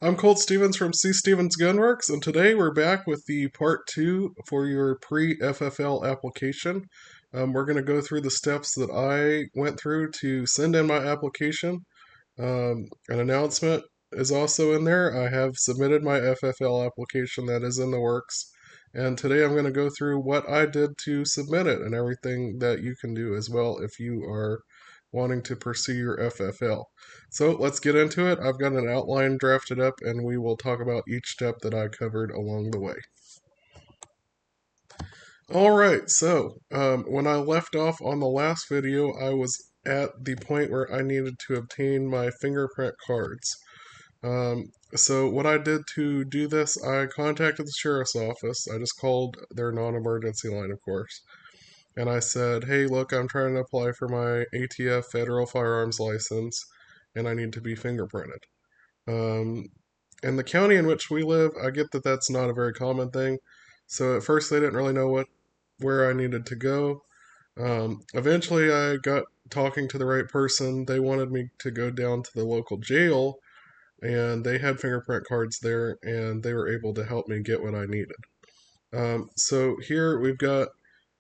I'm Colt Stevens from C. Stevens Gunworks, and today we're back with the part 2 for your pre-FFL application. We're going to go through the steps that I went through to send in my application. An announcement is also in there. I have submitted my FFL application that is in the works, and today I'm going to go through what I did to submit it and everything that you can do as well if you are wanting to pursue your FFL. So let's get into it. I've got an outline drafted up, and we will talk about each step that I covered along the way. All right, so when I left off on the last video, I was at the point where I needed to obtain my fingerprint cards. So what I did to do this, I contacted the sheriff's office. I just called their non-emergency line, of course. And I said, hey, look, I'm trying to apply for my ATF federal firearms license, and I need to be fingerprinted. In the county in which we live, I get that that's not a very common thing. So at first they didn't really know where I needed to go. Eventually I got talking to the right person. They wanted me to go down to the local jail, and they had fingerprint cards there, and they were able to help me get what I needed. So here we've got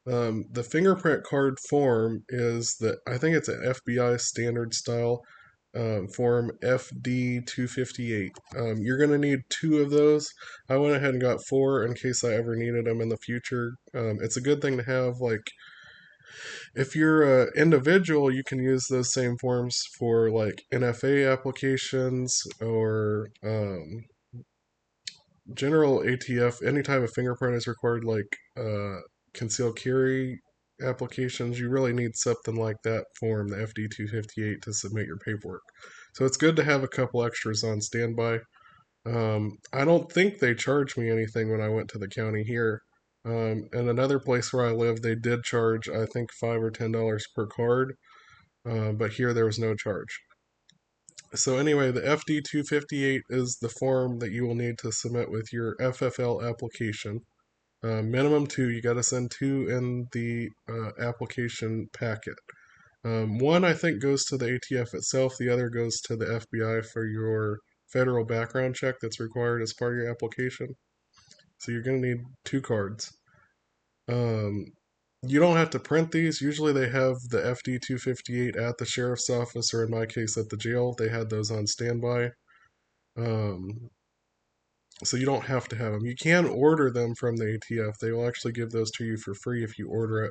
the fingerprint card form is I think it's an FBI standard style form FD-258. You're going to need 2 of those. I went ahead and got 4 in case I ever needed them in the future. It's a good thing to have, like, if you're an individual, you can use those same forms for, like, NFA applications or general ATF. Anytime a fingerprint is required, like concealed carry applications, you really need something like that form, the FD-258, to submit your paperwork. So it's good to have a couple extras on standby. I don't think they charged me anything when I went to the county here. And another place where I live, they did charge, I think, $5 or $10 per card, but here there was no charge. So anyway, the FD-258 is the form that you will need to submit with your FFL application. Minimum 2. You got to send 2 in the application packet. One, I think, goes to the ATF itself. The other goes to the FBI for your federal background check that's required as part of your application. So you're going to need 2 cards. You don't have to print these. Usually they have the FD-258 at the sheriff's office, or in my case at the jail. They had those on standby. So you don't have to have them. You can order them from the ATF. They will actually give those to you for free if you order it.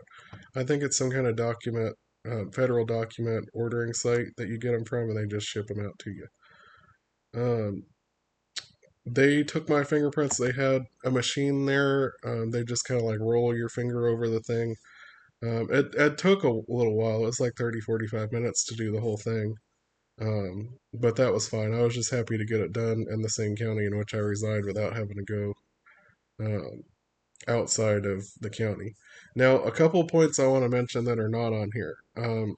I think it's some kind of document, federal document ordering site that you get them from, and they just ship them out to you. They took my fingerprints. They had a machine there. They just kind of like roll your finger over the thing. It took a little while. It was like 30, 45 minutes to do the whole thing. But that was fine. I was just happy to get it done in the same county in which I reside without having to go outside of the county. Now, a couple points I want to mention that are not on here.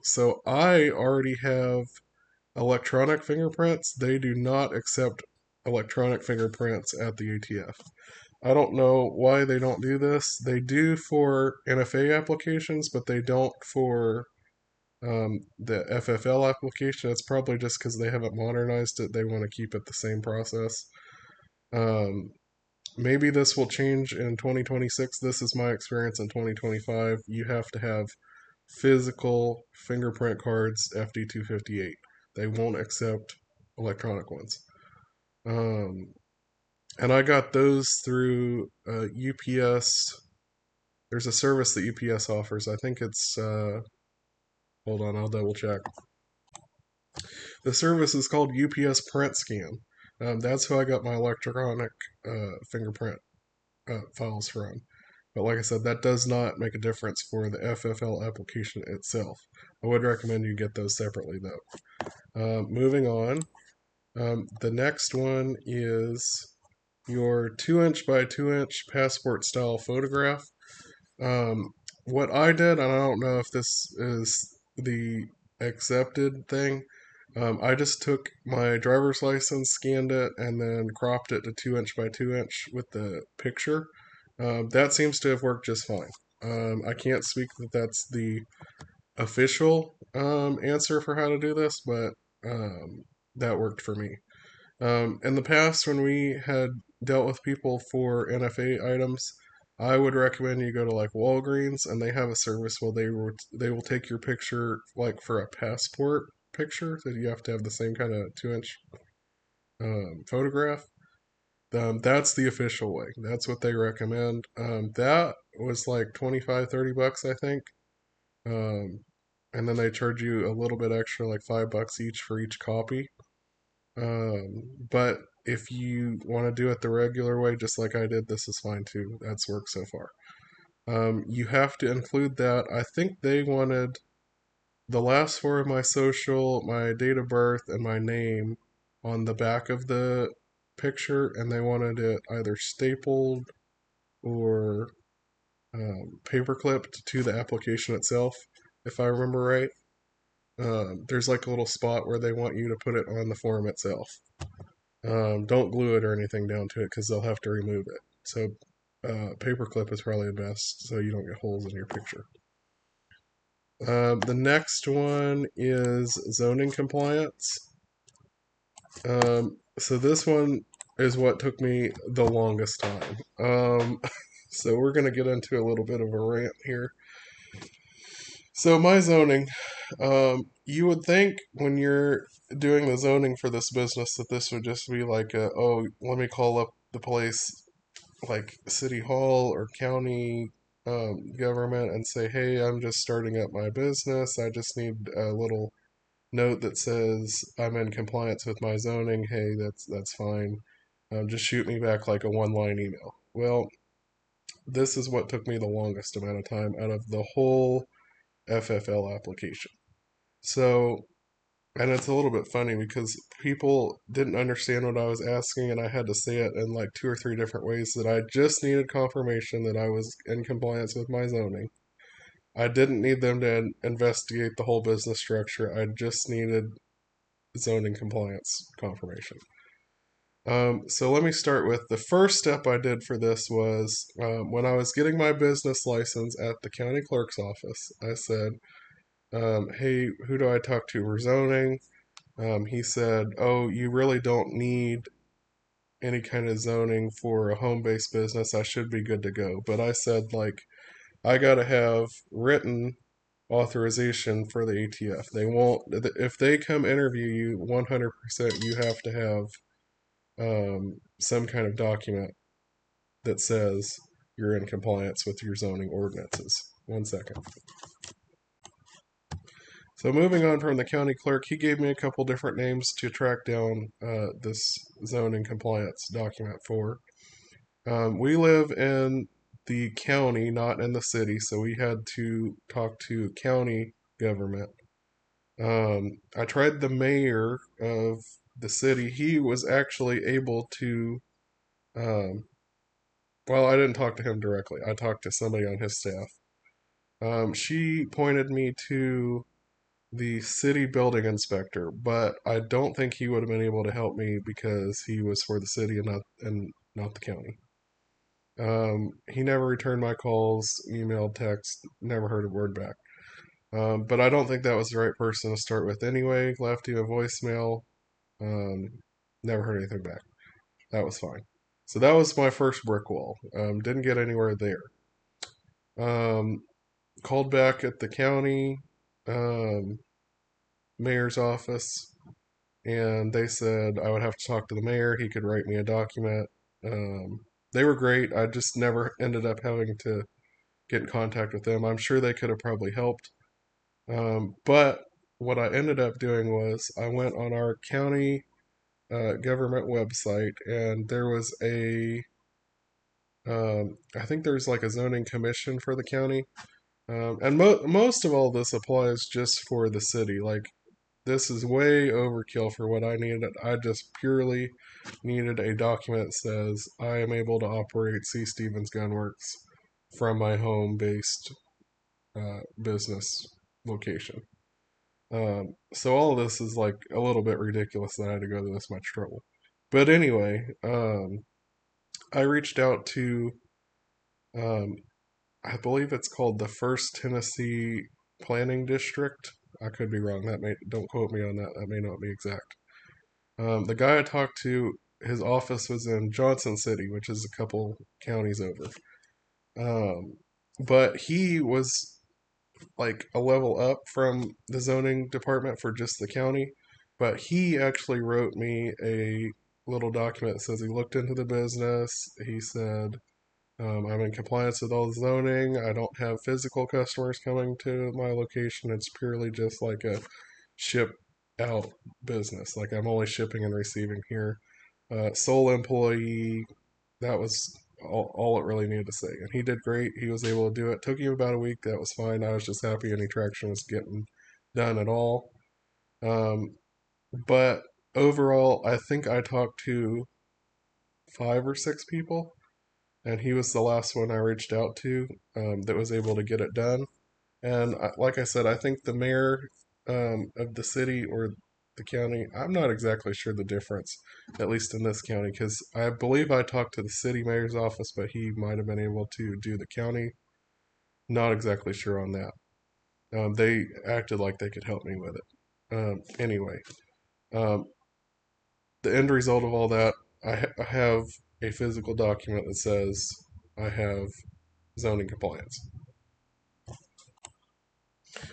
So I already have electronic fingerprints. They do not accept electronic fingerprints at the ATF. I don't know why they don't do this. They do for NFA applications, but they don't for the FFL application. It's probably just because they haven't modernized it. They want to keep it the same process. Maybe this will change in 2026. This is my experience in 2025. You have to have physical fingerprint cards, FD-258. They won't accept electronic ones. And I got those through UPS. There's a service that UPS offers. I think it's, hold on, I'll double check. The service is called UPS Print Scan. That's who I got my electronic fingerprint files from. But like I said, that does not make a difference for the FFL application itself. I would recommend you get those separately, though. Moving on, the next one is your 2-inch by 2-inch passport style photograph. What I did, and I don't know if this is the accepted thing, I just took my driver's license, scanned it, and then cropped it to 2-inch by 2-inch with the picture. That seems to have worked just fine. I can't speak that that's the official answer for how to do this, but that worked for me. In the past, when we had dealt with people for NFA items, I would recommend you go to like Walgreens, and they have a service where they will take your picture like for a passport picture that you have to have the same kind of 2-inch photograph. That's the official way. That's what they recommend. That was like 25, $30, I think. Um, and then they charge you a little bit extra, like $5 each for each copy. But if you want to do it the regular way, just like I did, this is fine too. That's worked so far. You have to include that. I think they wanted the last four of my social, my date of birth, and my name on the back of the picture, and they wanted it either stapled or paper clipped to the application itself, if I remember right. There's like a little spot where they want you to put it on the form itself. Don't glue it or anything down to it because they'll have to remove it. So, paperclip is probably the best so you don't get holes in your picture. The next one is zoning compliance. So this one is what took me the longest time. So we're going to get into a little bit of a rant here. So my zoning, you would think when you're doing the zoning for this business that this would just be like, oh, let me call up the place like city hall or county government and say, hey, I'm just starting up my business. I just need a little note that says I'm in compliance with my zoning. Hey, that's fine. Just shoot me back like a one-line email. Well, this is what took me the longest amount of time out of the whole FFL application. So, and it's a little bit funny because people didn't understand what I was asking, and I had to say it in like 2 or 3 different ways that I just needed confirmation that I was in compliance with my zoning. I didn't need them to investigate the whole business structure. I just needed zoning compliance confirmation. So let me start with the first step I did for this was when I was getting my business license at the county clerk's office, I said, hey, who do I talk to for zoning? He said, oh, you really don't need any kind of zoning for a home-based business. I should be good to go. But I said, like, I got to have written authorization for the ATF. They won't, if they come interview you, 100% you have to have some kind of document that says you're in compliance with your zoning ordinances. 1 second. So moving on from the county clerk, he gave me a couple different names to track down this zoning compliance document for. We live in the county, not in the city, so we had to talk to county government. I tried the mayor of the city. He was actually able to, well, I didn't talk to him directly. I talked to somebody on his staff. She pointed me to the city building inspector, but I don't think he would have been able to help me because he was for the city and not the county. He never returned my calls, emailed, text, never heard a word back. But I don't think that was the right person to start with anyway. Left you a voicemail, um, never heard anything back. That was fine. So that was my first brick wall. Didn't get anywhere there. Um, Called back at the county um, mayor's office, and they said I would have to talk to the mayor. He could write me a document. Um, they were great. I just never ended up having to get in contact with them. I'm sure they could have probably helped. But what I ended up doing was I went on our county government website, and there was I think there's like a zoning commission for the county. And most of all this applies just for the city. Like, this is way overkill for what I needed. I just purely needed a document that says I am able to operate C. Stevens Gunworks from my home-based business location. So all of this is like a little bit ridiculous that I had to go to this much trouble. But anyway, I reached out to, um, I believe it's called the First Tennessee Planning District. I could be wrong. Don't quote me on that. That may not be exact. The guy I talked to, his office was in Johnson City, which is a couple counties over. But he was like a level up from the zoning department for just the county. But he actually wrote me a little document that says he looked into the business. He said, I'm in compliance with all the zoning. I don't have physical customers coming to my location. It's purely just like a ship out business. Like I'm only shipping and receiving here. Sole employee. That was all it really needed to say. And he did great. He was able to do it. Took him about a week. That was fine. I was just happy any traction was getting done at all. But overall, I think I talked to 5 or 6 people, and he was the last one I reached out to that was able to get it done. And like I said, I think the mayor of the city or the county, I'm not exactly sure the difference, at least in this county, because I believe I talked to the city mayor's office, but he might have been able to do the county. Not exactly sure on that. They acted like they could help me with it. Anyway, um, the end result of all that, I have a physical document that says I have zoning compliance.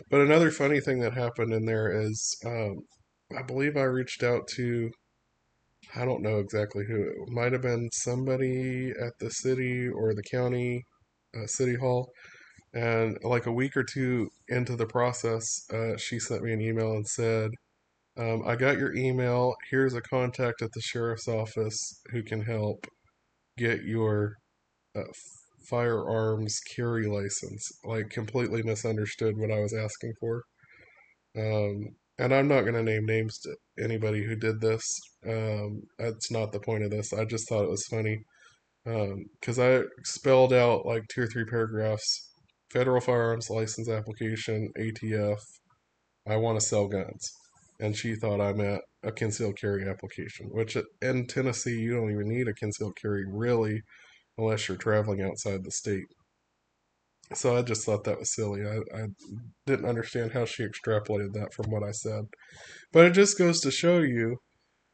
But another funny thing that happened in there is I believe I reached out to, I don't know exactly who, it might have been somebody at the city or the county city hall. And like a week or two into the process, she sent me an email and said, I got your email. Here's a contact at the sheriff's office who can help get your uh, firearms carry license. Like, completely misunderstood what I was asking for. And I'm not going to name names to anybody who did this. That's not the point of this. I just thought it was funny because I spelled out like 2 or 3 paragraphs: federal firearms license application, ATF. I want to sell guns. And she thought I meant a concealed carry application, which in Tennessee, you don't even need a concealed carry really unless you're traveling outside the state. So I just thought that was silly. I didn't understand how she extrapolated that from what I said. But it just goes to show you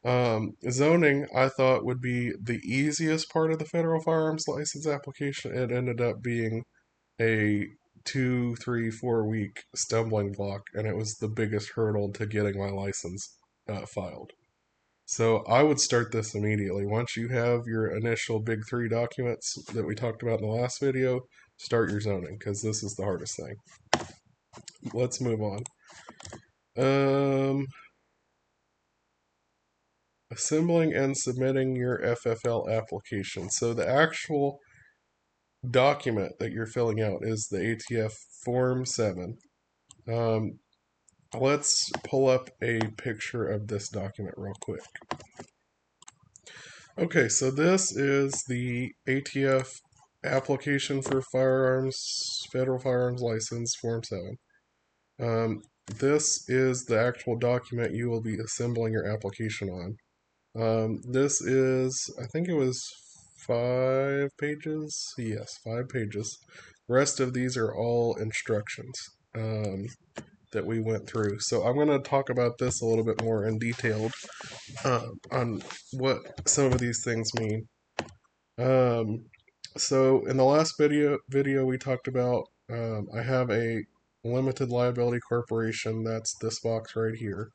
zoning, I thought, would be the easiest part of the federal firearms license application. It ended up being a 2, 3, 4 week stumbling block, and it was the biggest hurdle to getting my license filed. So I would start this immediately. Once you have your initial big 3 documents that we talked about in the last video, start your zoning, because this is the hardest thing. Let's move on. Assembling and submitting your FFL application. So the actual document that you're filling out is the ATF Form 7. Let's pull up a picture of this document real quick. Okay, so this is the ATF application for firearms, federal firearms license, Form 7. This is the actual document you will be assembling your application on. This is, I think it was 5 pages. Yes, 5 pages. The rest of these are all instructions that we went through. So I'm going to talk about this a little bit more in detail on what some of these things mean. So in the last video we talked about I have a limited liability corporation. That's this box right here.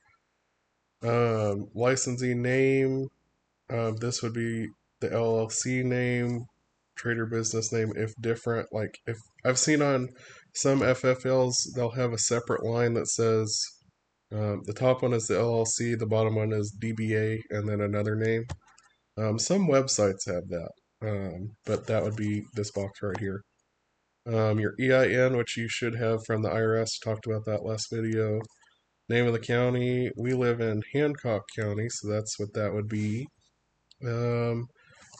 Licensing name. This would be the LLC name, trader business name if different. Like if I've seen on some FFLs, they'll have a separate line that says the top one is the LLC, the bottom one is DBA, and then another name. Some websites have that, but that would be this box right here. Your EIN, which you should have from the IRS, talked about that last video. Name of the county. We live in Hancock County, so that's what that would be.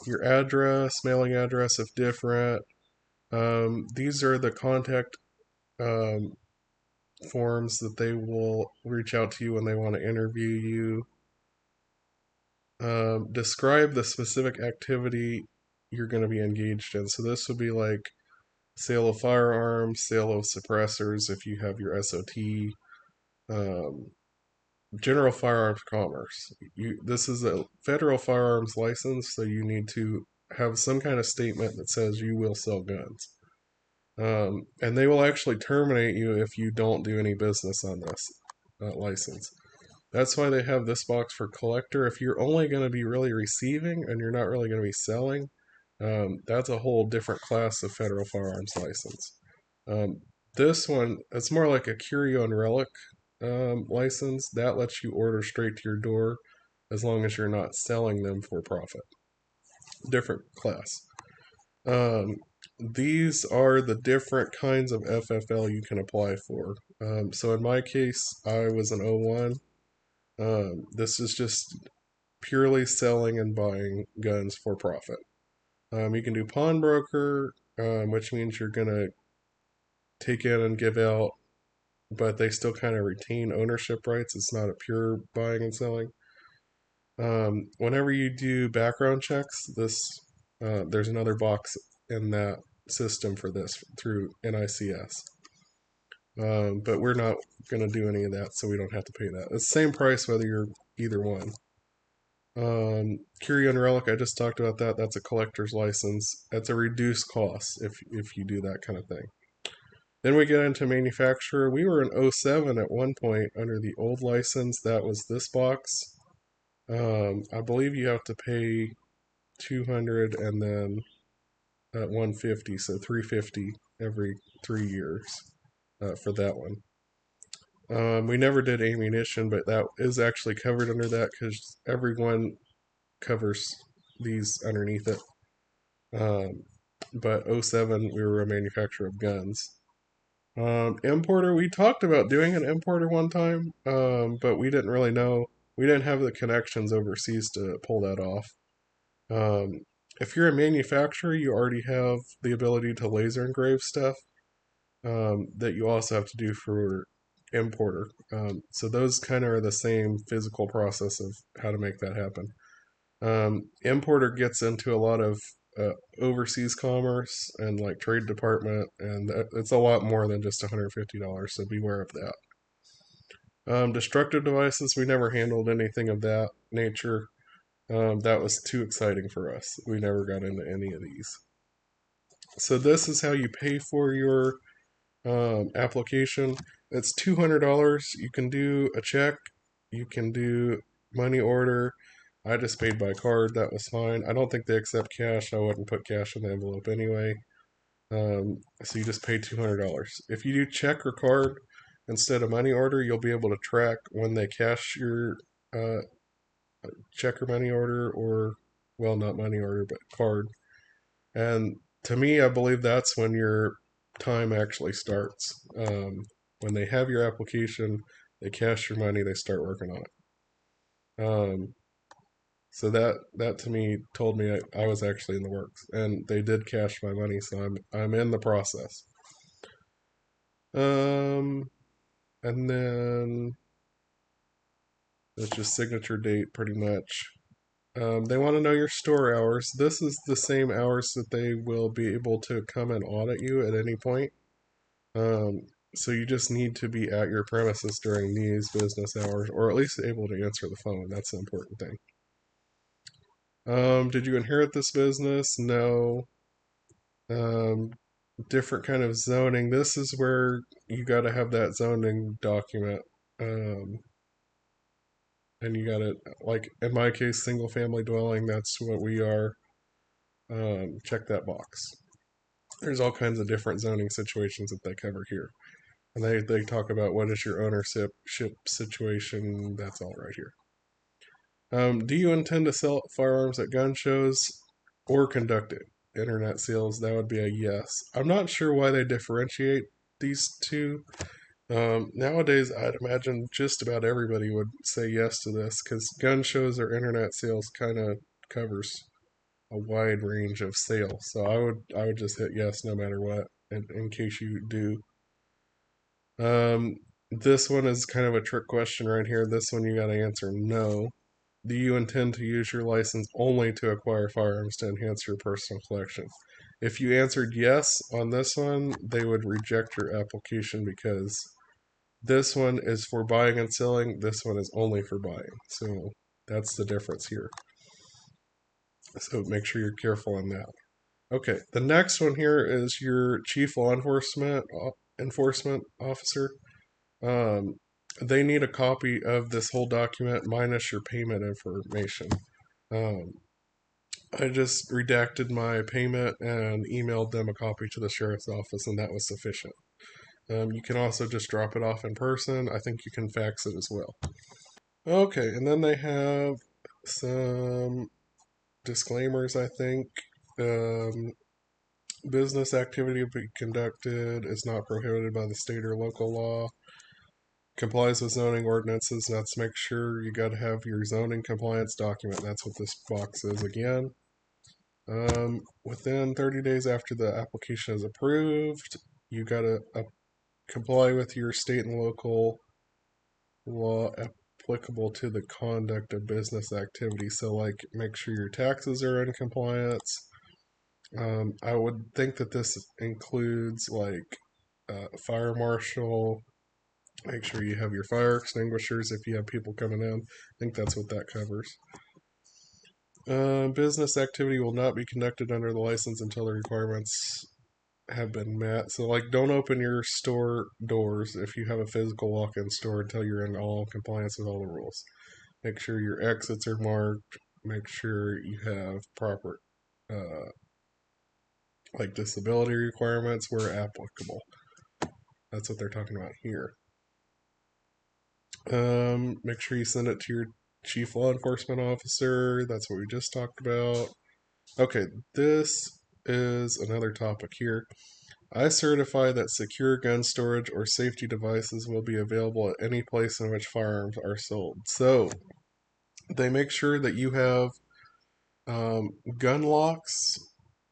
Your address, mailing address if different. These are the contact forms that they will reach out to you when they want to interview you. Describe the specific activity you're going to be engaged in. So this would be like sale of firearms, sale of suppressors if you have your SOT, general firearms commerce. This is a federal firearms license, so you need to have some kind of statement that says you will sell guns. And they will actually terminate you if you don't do any business on this license. That's why they have this box for collector. If you're only going to be really receiving and you're not really going to be selling, that's a whole different class of federal firearms license. Um, this one, it's more like a curio and relic license. That lets you order straight to your door as long as you're not selling them for profit. Different class. Um, these are the different kinds of FFL you can apply for. So in my case, I was an 01. This is just purely selling and buying guns for profit. You can do pawnbroker, which means you're going to take in and give out, but they still kind of retain ownership rights. It's not a pure buying and selling. Whenever you do background checks, there's another box in that system for this through NICS. But we're not going to do any of that, so we don't have to pay that. It's the same price whether you're either one. Curio and Relic, I just talked about that. That's a collector's license. That's a reduced cost if you do that kind of thing. Then we get into manufacturer. We were in 07 at one point under the old license. That was this box. I believe you have to pay 200 and then at 150, so 350 every 3 years for that one. We never did ammunition, but that is actually covered under that because everyone covers these underneath it. But 07, we were a manufacturer of guns. Importer, we talked about doing an importer one time, but we didn't really know. We didn't have the connections overseas to pull that off. If you're a manufacturer, you already have the ability to laser engrave stuff that you also have to do for importer. So those kind of are the same physical process of how to make that happen. Importer gets into a lot of overseas commerce and like Trade Department, and it's a lot more than just $150, so beware of that. Destructive devices, we never handled anything of that nature. That was too exciting for us. We never got into any of these. So this is how you pay for your application. It's $200. You can do a check. You can do money order. I just paid by card. That was fine. I don't think they accept cash. I wouldn't put cash in the envelope anyway. So you just pay $200. If you do check or card instead of money order, you'll be able to track when they cash your check or money order, or, well, not money order, but card. And to me, I believe that's when your time actually starts. When they have your application, they cash your money, they start working on it. So that to me told me I was actually in the works, and they did cash my money, so I'm in the process. And then it's just signature date pretty much. They want to know your store hours. This is the same hours that they will be able to come and audit you at any point. So you just need to be at your premises during these business hours, or at least able to answer the phone. That's the important thing. Did you inherit this business? No. Different kind of zoning. This is where you got to have that zoning document. And you got to, like in my case, single family dwelling. That's what we are. Check that box. There's all kinds of different zoning situations that they cover here. And they talk about what is your ownership situation. That's all right here. Do you intend to sell firearms at gun shows or conduct internet sales? That would be a yes. I'm not sure why they differentiate these two. Nowadays, I'd imagine just about everybody would say yes to this because gun shows or internet sales kind of covers a wide range of sales. So I would just hit yes no matter what, in case you do. This one is kind of a trick question right here. This one you got to answer no. Do you intend to use your license only to acquire firearms to enhance your personal collection? If you answered yes on this one, they would reject your application because This one is for buying and selling. This one is only for buying. So that's the difference here. So make sure you're careful on that. Okay, the next one here is your chief law enforcement officer. They need a copy of this whole document minus your payment information. I just redacted my payment and emailed them a copy to the sheriff's office, and that was sufficient. You can also just drop it off in person. I think you can fax it as well. Okay, and then they have some disclaimers, I think. Business activity to be conducted is not prohibited by the state or local law. Complies with zoning ordinances. Let's make sure you got to have your zoning compliance document. That's what this box is again. Within 30 days after the application is approved, you got to comply with your state and local law applicable to the conduct of business activity. So, like, make sure your taxes are in compliance. I would think that this includes, like, fire marshal. Make sure you have your fire extinguishers if you have people coming in. I think that's what that covers. Business activity will not be conducted under the license until the requirements have been met. So, like, don't open your store doors if you have a physical walk-in store until you're in all compliance with all the rules. Make sure your exits are marked. Make sure you have proper, like, disability requirements where applicable. That's what they're talking about here. Make sure you send it to your chief law enforcement officer. That's what we just talked about. Okay, this is another topic here. I certify that secure gun storage or safety devices will be available at any place in which firearms are sold. So, they make sure that you have gun locks,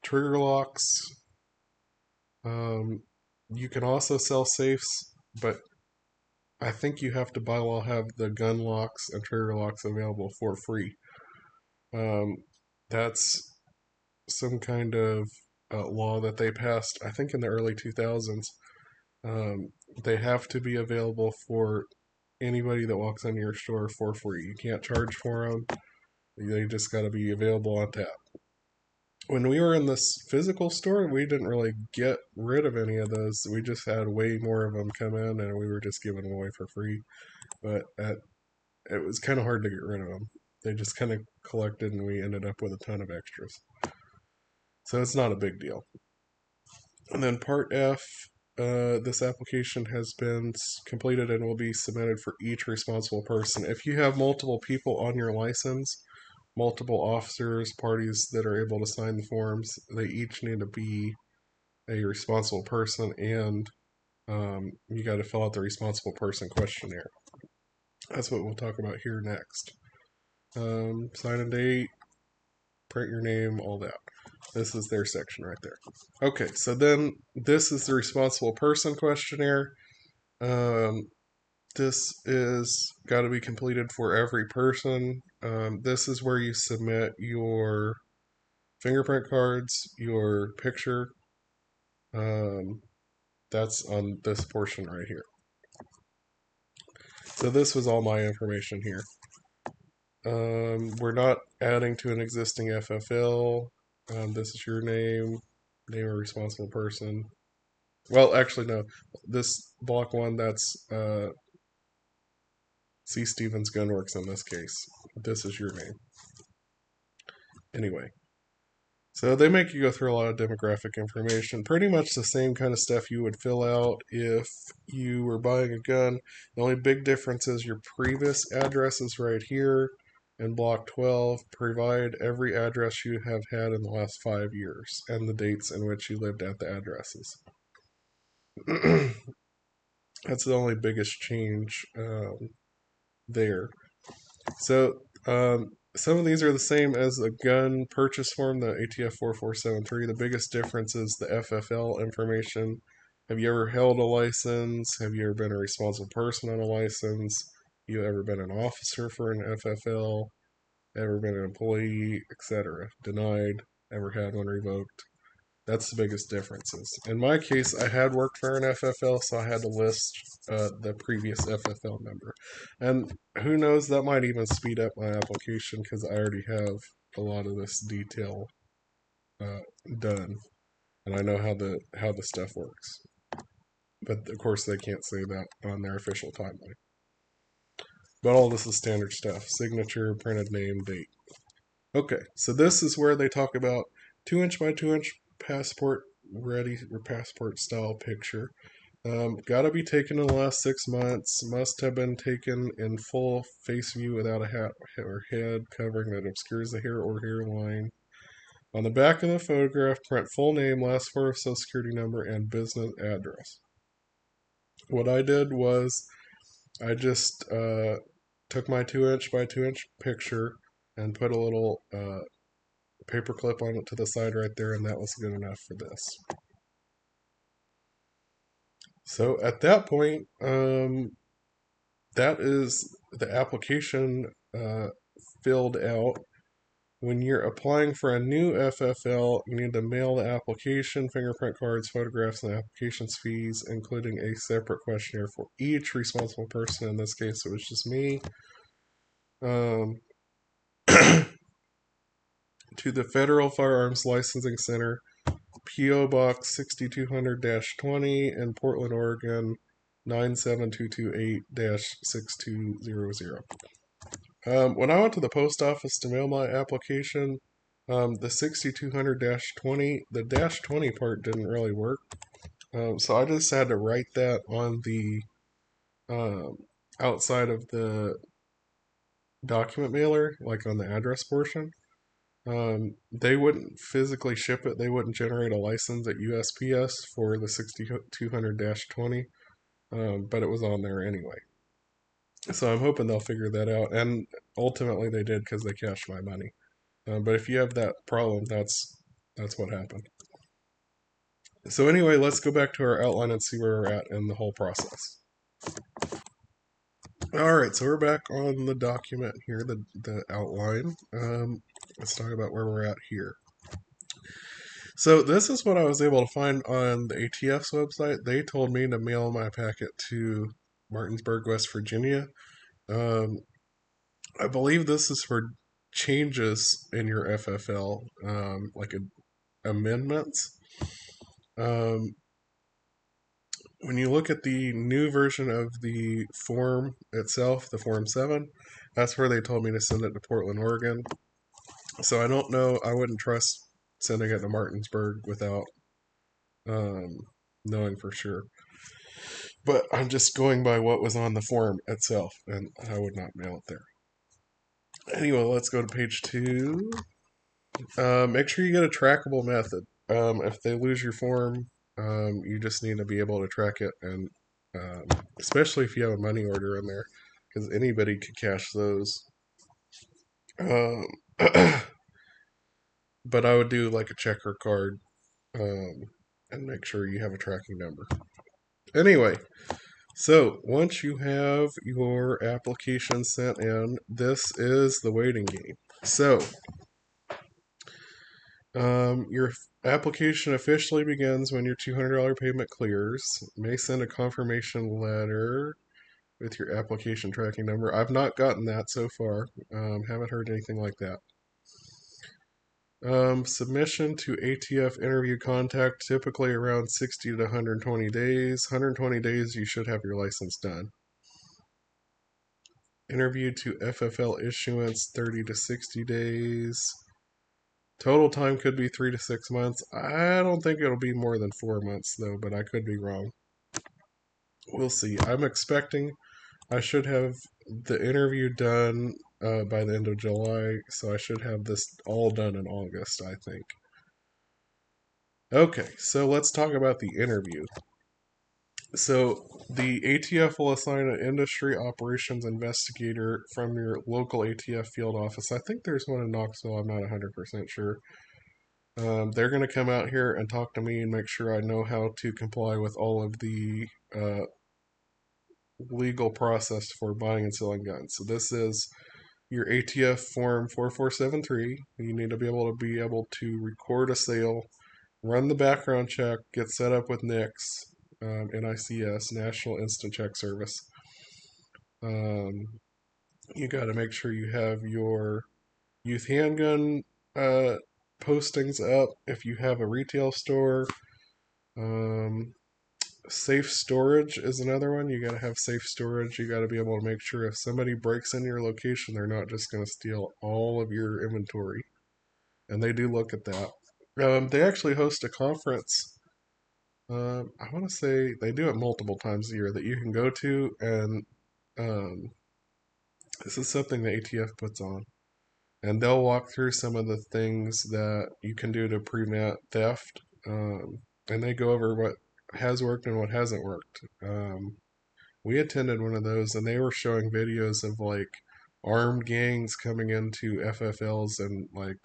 trigger locks. You can also sell safes, but I think you have to by law have the gun locks and trigger locks available for free. That's some kind of law that they passed, I think, in the early 2000s. They have to be available for anybody that walks into your store for free. You can't charge for them. They just got to be available on tap. When we were in this physical store, we didn't really get rid of any of those. We just had way more of them come in, and we were just giving them away for free. But it was kind of hard to get rid of them. They just kind of collected, and we ended up with a ton of extras. So it's not a big deal. And then Part F, this application has been completed and will be submitted for each responsible person. If you have multiple people on your license, multiple officers, parties that are able to sign the forms, they each need to be a responsible person, and you got to fill out the responsible person questionnaire. That's what we'll talk about here next. Sign and date, print your name, all that. This is their section right there. Okay, so then this is the responsible person questionnaire. This is got to be completed for every person. This is where you submit your fingerprint cards, your picture. That's on this portion right here. So this was all my information here. We're not adding to an existing FFL. This is your name of responsible person. Well, actually, no. This block one, that's C. Stevens Gunworks in this case. This is your name. Anyway. So they make you go through a lot of demographic information. Pretty much the same kind of stuff you would fill out if you were buying a gun. The only big difference is your previous address is right here in block 12. Provide every address you have had in the last 5 years and the dates in which you lived at the addresses. That's the only biggest change there. So some of these are the same as the gun purchase form, the ATF 4473. The biggest difference is the FFL information. Have you ever held a license? Have you ever been a responsible person on a license? You ever been an officer for an FFL? Ever been an employee, etc.? Denied? Ever had one revoked? That's the biggest differences. In my case, I had worked for an FFL, so I had to list the previous FFL number. And who knows, that might even speed up my application because I already have a lot of this detail done, and I know how the stuff works. But of course, they can't say that on their official timeline. But all this is standard stuff: signature, printed name, date. Okay, so this is where they talk about 2" by 2" passport ready or passport style picture. Gotta be taken in the last 6 months. Must have been taken in full face view without a hat or head covering that obscures the hair or hairline. On the back of the photograph, print full name, last four of social security number, and business address. What I did was I just took my 2" by 2" picture and put a little paper clip on it to the side right there, and that was good enough for this. So at that point, that is the application filled out. When you're applying for a new FFL, you need to mail the application, fingerprint cards, photographs, and applications fees, including a separate questionnaire for each responsible person. In this case, it was just me. To the Federal Firearms Licensing Center, P.O. Box 6200-20 in Portland, Oregon, 97228-6200. When I went to the post office to mail my application, the 6200-20, the -20 part didn't really work. So I just had to write that on the outside of the document mailer, like on the address portion. They wouldn't physically ship it. They wouldn't generate a license at USPS for the 6200-20, but it was on there anyway. So I'm hoping they'll figure that out, and ultimately they did because they cashed my money. But if you have that problem, that's what happened. So anyway, let's go back to our outline and see where we're at in the whole process. All right, so we're back on the document here, the outline. Let's talk about where we're at here. So this is what I was able to find on the ATF's website. They told me to mail my packet to Martinsburg, West Virginia. I believe this is for changes in your FFL, like amendments. When you look at the new version of the form itself, the Form 7, that's where they told me to send it to Portland, Oregon. So I don't know, I wouldn't trust sending it to Martinsburg without knowing for sure. But I'm just going by what was on the form itself, and I would not mail it there. Anyway, let's go to page 2. Make sure you get a trackable method. If they lose your form, you just need to be able to track it, and especially if you have a money order in there, because anybody could cash those. But I would do like a check or card, and make sure you have a tracking number. Anyway, so once you have your application sent in, this is the waiting game. So your application officially begins when your $200 payment clears. May send a confirmation letter with your application tracking number. I've not gotten that so far. Haven't heard anything like that. Submission to ATF interview contact, typically around 60 to 120 days. 120 days, you should have your license done. Interview to FFL issuance, 30 to 60 days. Total time could be 3 to 6 months. I don't think it'll be more than 4 months, though, but I could be wrong. We'll see. I'm expecting I should have the interview done by the end of July, so I should have this all done in August, I think. Okay, so let's talk about the interview. So the ATF will assign an Industry Operations Investigator from your local ATF field office. I think there's one in Knoxville, I'm not 100% sure. They're going to come out here and talk to me and make sure I know how to comply with all of the legal process for buying and selling guns. So this is your ATF Form 4473. You need to be able to record a sale run the background check, get set up with NICS, NICS, National Instant Check Service. You got to make sure you have your youth handgun postings up if you have a retail store. Safe storage is another one. You got to have safe storage. You got to be able to make sure if somebody breaks into your location, they're not just going to steal all of your inventory. And they do look at that. They actually host a conference. I want to say they do it multiple times a year that you can go to, and this is something the ATF puts on. And they'll walk through some of the things that you can do to prevent theft. And they go over what has worked and what hasn't worked. We attended one of those, and they were showing videos of like armed gangs coming into FFLs, and like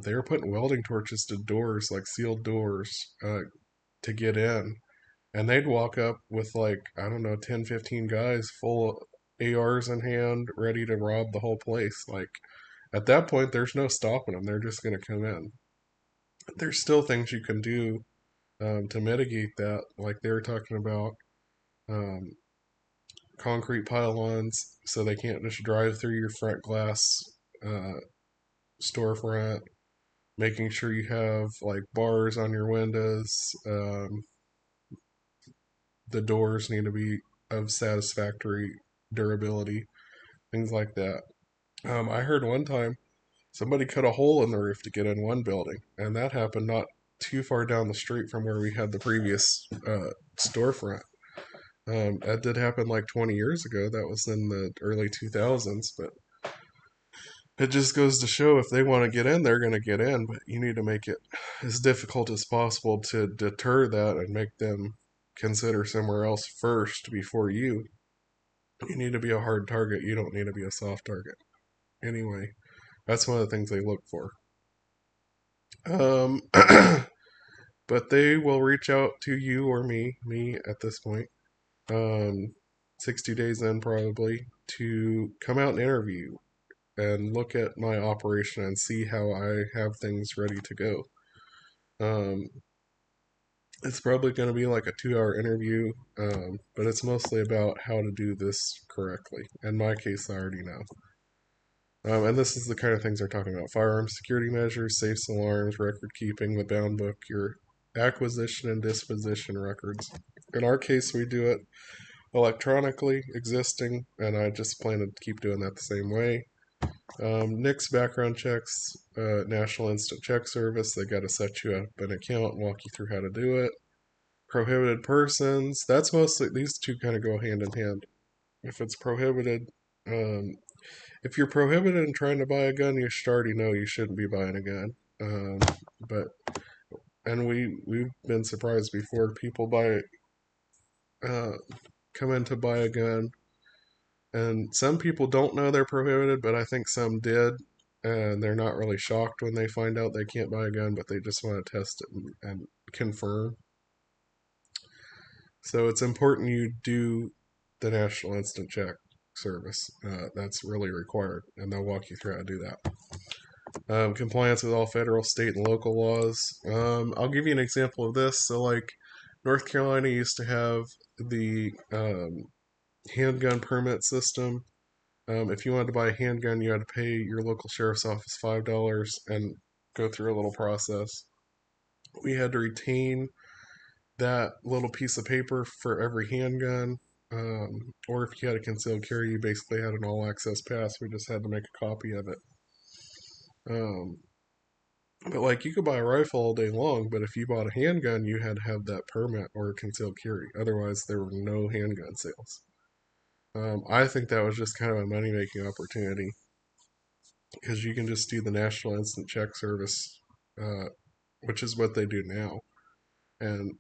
they were putting welding torches to doors, like sealed doors, to get in. And they'd walk up with like, I don't know, 10, 15 guys full of ARs in hand, ready to rob the whole place. Like, at that point, there's no stopping them. They're just going to come in. There's still things you can do to mitigate that. Like they were talking about um, concrete pylons so they can't just drive through your front glass uh, storefront. Making sure you have like bars on your windows. The doors need to be of satisfactory durability. Things like that. I heard one time somebody cut a hole in the roof to get in one building, and that happened not too far down the street from where we had the previous storefront. That did happen like 20 years ago. That was in the early 2000s, but it just goes to show if they want to get in, they're going to get in, but you need to make it as difficult as possible to deter that and make them consider somewhere else first before you. You need to be a hard target. You don't need to be a soft target. Anyway, that's one of the things they look for. But they will reach out to you or me at this point, 60 days in probably, to come out and interview and look at my operation and see how I have things ready to go. It's probably going to be like a 2-hour interview, but it's mostly about how to do this correctly. In my case, I already know. And this is the kind of things they're talking about: firearms security measures, safes, alarms, record keeping, the bound book, your acquisition and disposition records. In our case, we do it electronically, existing, and I just plan to keep doing that the same way. NICS background checks, National Instant Check Service, they got to set you up an account and walk you through how to do it. Prohibited persons, that's mostly, these two kind of go hand in hand. If it's prohibited, if you're prohibited in trying to buy a gun, you should already know you shouldn't be buying a gun. And we've been surprised before. People come in to buy a gun, and some people don't know they're prohibited, but I think some did, and they're not really shocked when they find out they can't buy a gun, but they just want to test it and confirm. So it's important you do the National Instant Check Service. That's really required, and they'll walk you through how to do that. Compliance with all federal, state, and local laws. I'll give you an example of this. So, like, North Carolina used to have the handgun permit system. If you wanted to buy a handgun, you had to pay your local sheriff's office $5 and go through a little process. We had to retain that little piece of paper for every handgun. Or if you had a concealed carry, you basically had an all access pass. We just had to make a copy of it. But like, you could buy a rifle all day long, but if you bought a handgun, you had to have that permit or a concealed carry. Otherwise, there were no handgun sales. I think that was just kind of a money making opportunity, because you can just do the National Instant Check Service, which is what they do now, and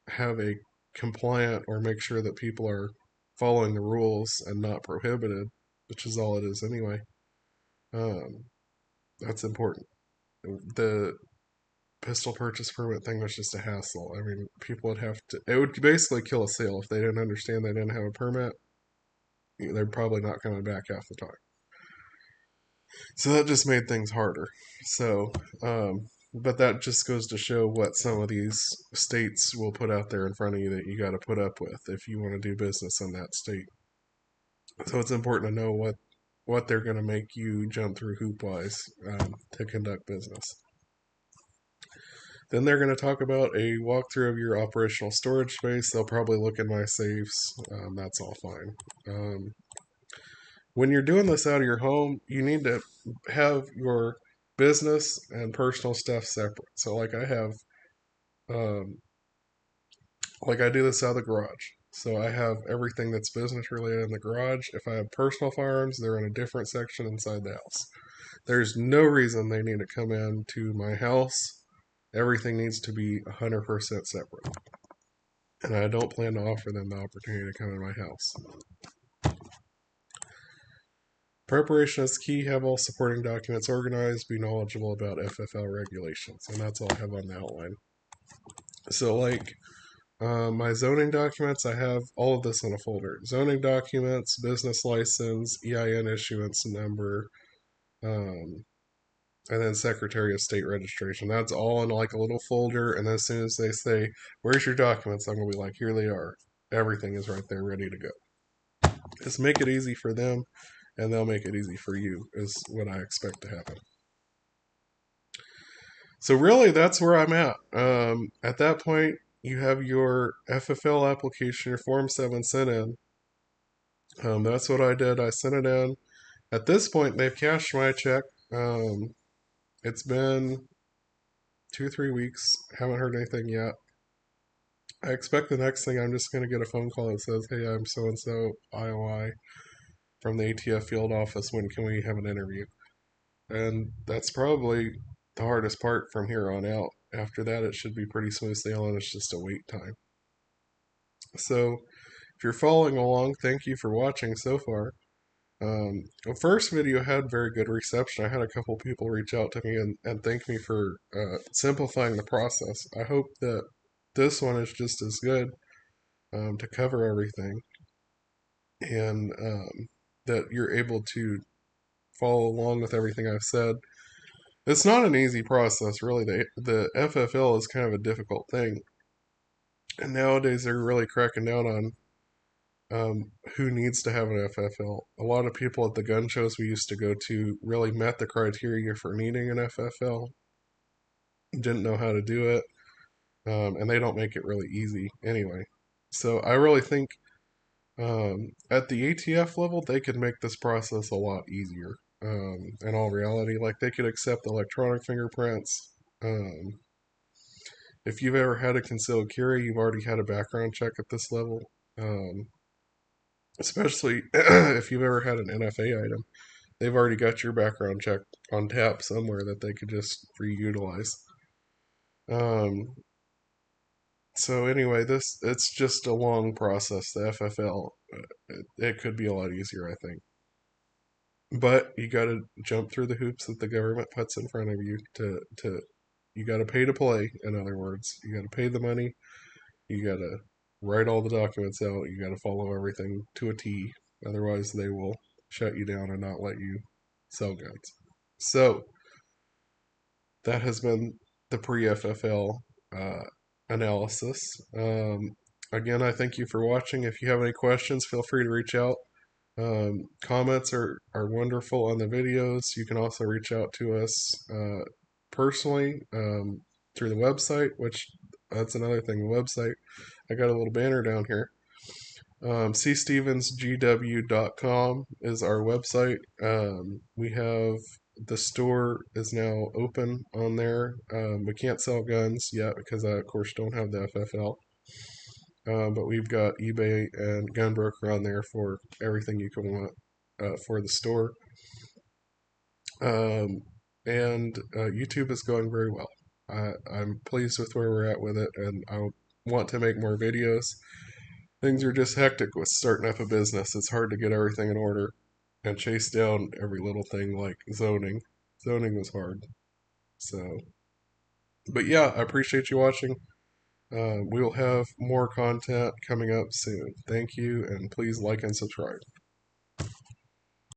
have a compliant, or make sure that people are following the rules and not prohibited, which is all it is anyway. That's important. The pistol purchase permit thing was just a hassle. I mean, people would have to, it would basically kill a sale if they didn't understand they didn't have a permit. They're probably not coming back half the time. So that just made things harder. So, But that just goes to show what some of these states will put out there in front of you that you got to put up with if you want to do business in that state. So it's important to know what they're going to make you jump through hoop-wise to conduct business. Then they're going to talk about a walkthrough of your operational storage space. They'll probably look in my safes. That's all fine. When you're doing this out of your home, you need to have your business and personal stuff separate. So like I have, I do this out of the garage. So I have everything that's business related in the garage. If I have personal firearms, they're in a different section inside the house. There's no reason they need to come into my house. Everything needs to be 100% separate. And I don't plan to offer them the opportunity to come in my house. Preparation is key. Have all supporting documents organized. Be knowledgeable about FFL regulations. And that's all I have on the outline. So my zoning documents, I have all of this in a folder. Zoning documents, business license, EIN issuance number, and then Secretary of State registration. That's all in like a little folder. And as soon as they say, "Where's your documents?" I'm going to be like, "Here they are." Everything is right there ready to go. Just make it easy for them, and they'll make it easy for you, is what I expect to happen. So really, that's where I'm at. At that point, you have your FFL application, your Form 7 sent in. That's what I did. I sent it in. At this point, they've cashed my check. It's been 2-3 weeks. Haven't heard anything yet. I expect the next thing I'm just going to get a phone call that says, "Hey, I'm so-and-so, IOI, from the ATF field office. When can we have an interview?" And that's probably the hardest part from here on out. After that, it should be pretty smooth sailing. It's just a wait time. So if you're following along, thank you for watching so far. The first video had very good reception. I had a couple people reach out to me and thank me for simplifying the process. I hope that this one is just as good to cover everything, and that you're able to follow along with everything I've said. It's not an easy process, really. The FFL is kind of a difficult thing, and nowadays they're really cracking down on who needs to have an FFL. A lot of people at the gun shows we used to go to really met the criteria for needing an FFL, didn't know how to do it, and they don't make it really easy anyway. So I really think at the ATF level, they could make this process a lot easier. In all reality, like they could accept electronic fingerprints. If you've ever had a concealed carry, you've already had a background check at this level. Especially if you've ever had an NFA item, they've already got your background check on tap somewhere that they could just reutilize. So anyway, it's just a long process. The FFL, it could be a lot easier, I think. But you got to jump through the hoops that the government puts in front of you you got to pay to play. In other words, you got to pay the money. You got to write all the documents out. You got to follow everything to a T. Otherwise, they will shut you down and not let you sell guns. So that has been the pre-FFL analysis. Again, I thank you for watching. If you have any questions, feel free to reach out. Comments are wonderful on the videos. You can also reach out to us personally through the website, which that's another thing. The website, I got a little banner down here. cstevensgw.com is our website. We have the store is now open on there. We can't sell guns yet because I, of course, don't have the FFL. But we've got eBay and Gunbroker on there for everything you can want for the store. And YouTube is going very well. I'm pleased with where we're at with it, and I want to make more videos. Things are just hectic with starting up a business. It's hard to get everything in order and chase down every little thing like zoning. Zoning was hard. So, but yeah, I appreciate you watching. We will have more content coming up soon. Thank you, and please like and subscribe.